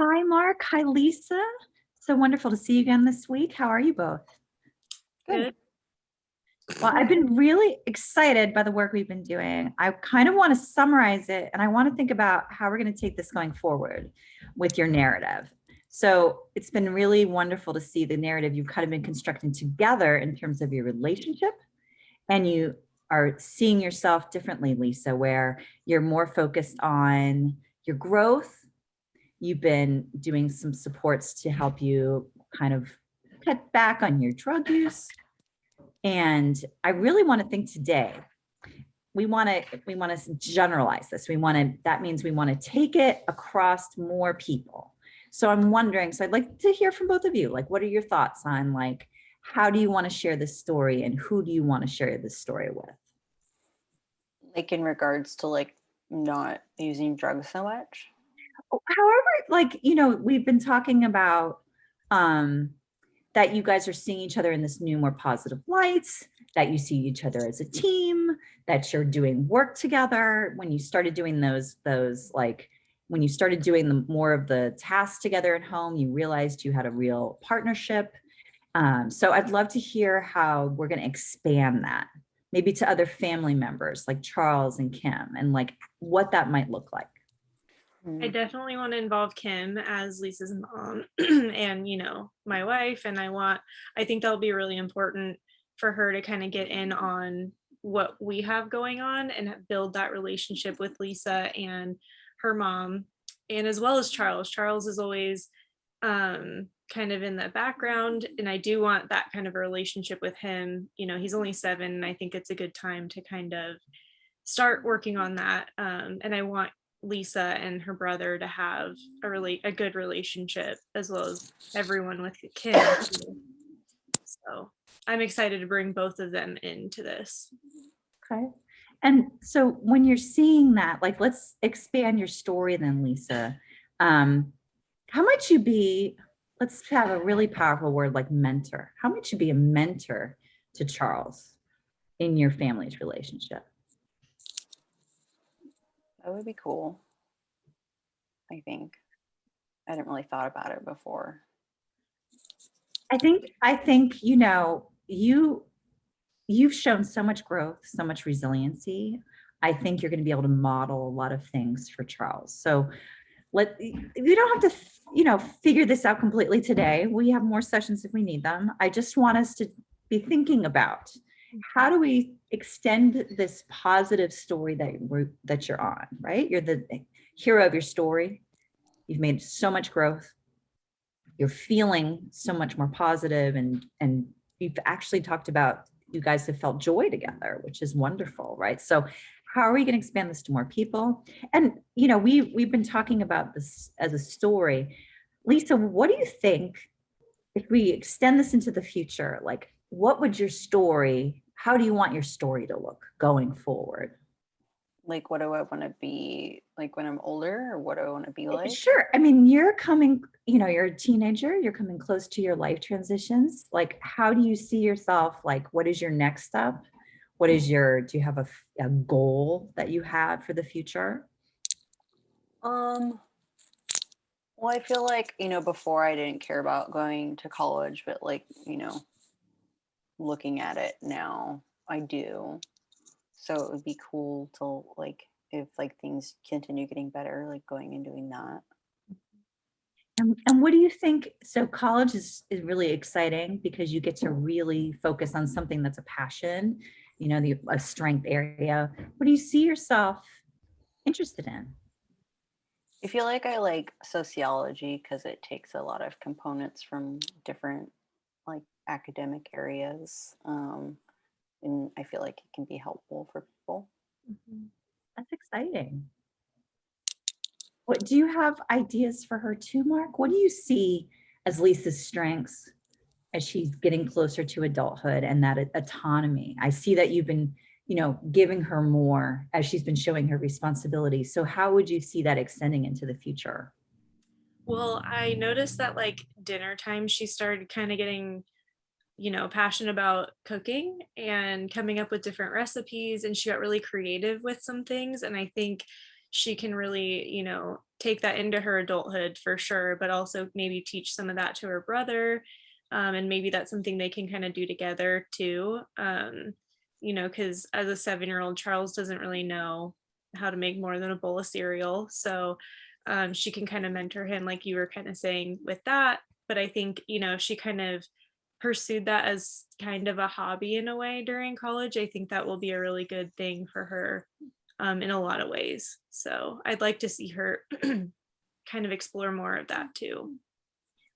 Hi, Mark. Hi, Lisa. So wonderful to see you again this week. How are you both? Good. Good. Well, I've been really excited by the work we've been doing. I kind of want to summarize it and I want to think about how we're going to take this going forward with your narrative. So it's been really wonderful to see the narrative you've kind of been constructing together in terms of your relationship. And you are seeing yourself differently, Lisa, where you're more focused on your growth. You've been doing some supports to help you kind of cut back on your drug use. And I really want to think today, we want to generalize this. That means we want to take it across more people. So I'm wondering, so I'd like to hear from both of you. Like, what are your thoughts on, like, how do you want to share this story and who do you want to share this story with? Like in regards to like not using drugs so much. However, like, we've been talking about um that you guys are seeing each other in this new, more positive lights, that you see each other as a team, that you're doing work together. When you started doing when you started doing the more of the tasks together at home, you realized you had a real partnership. So I'd love to hear how we're going to expand that, maybe to other family members like Charles and Kim, and like what that might look like. I definitely want to involve Kim as Lisa's mom and, my wife. And I think that'll be really important for her to kind of get in on what we have going on and build that relationship with Lisa and her mom, and as well as Charles. Charles is always kind of in the background, and I do want that kind of a relationship with him. He's only 7, and I think it's a good time to kind of start working on that. And I want Lisa and her brother to have a good relationship, as well as everyone with Kim. So I'm excited to bring both of them into this. Okay. And so when you're seeing that, like, let's expand your story then, Lisa. How might you be, let's have a really powerful word like mentor. How might you be a mentor to Charles in your family's relationship? That would be cool. I think. I hadn't really thought about it before. I think, you've shown so much growth, so much resiliency. I think you're going to be able to model a lot of things for Charles. So we don't have to, figure this out completely today. We have more sessions if we need them. I just want us to be thinking about how do we extend this positive story that you're on, right? You're the hero of your story. You've made so much growth. You're feeling so much more positive, and you've actually talked about, you guys have felt joy together, which is wonderful, right? So how are we going to expand this to more people? And we've been talking about this as a story. Lisa, what do you think if we extend this into the future? Like, what would your story, how do you want your story to look going forward? Like, what do I want to be like when I'm older, or what do I want to be like? Sure. I mean, you're a teenager, you're coming close to your life transitions. Like, how do you see yourself? Like, what is your next step? Do you have a goal that you have for the future? Well, I feel like, before I didn't care about going to college, but like, looking at it now, I do. So it would be cool to like, if like things continue getting better, like going and doing that. And what do you think? So college is really exciting because you get to really focus on something that's a passion, a strength area. What do you see yourself interested in? I feel like I like sociology because it takes a lot of components from different like academic areas. And I feel like it can be helpful for people. Mhm. That's exciting. What do you have ideas for her too, Mark? What do you see as Lisa's strengths as she's getting closer to adulthood and that autonomy? I see that you've been, giving her more as she's been showing her responsibility. So how would you see that extending into the future? Well, I noticed that like dinner time, she started kind of getting, passionate about cooking and coming up with different recipes. And she got really creative with some things. And I think she can really, take that into her adulthood for sure, but also maybe teach some of that to her brother. And maybe that's something they can kind of do together too. You know, because as a 7-year-old, Charles doesn't really know how to make more than a bowl of cereal. So she can kind of mentor him, like you were kind of saying with that. But I think, you know, she kind of pursued that as kind of a hobby in a way during college. I think that will be a really good thing for her in a lot of ways. So I'd like to see her kind of explore more of that too.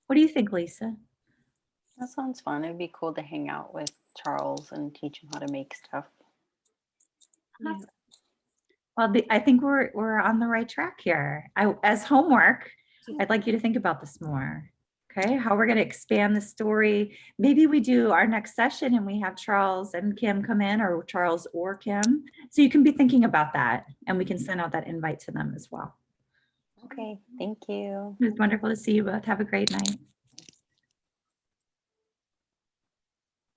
What do you think, Lisa? That sounds fun. It'd be cool to hang out with Charles and teach him how to make stuff. Yeah. Well, I think we're on the right track here. As homework, I'd like you to think about this more. Okay, how we're going to expand the story. Maybe we do our next session and we have Charles and Kim come in, or Charles or Kim. So you can be thinking about that, and we can send out that invite to them as well. Okay, thank you. It was wonderful to see you both. Have a great night.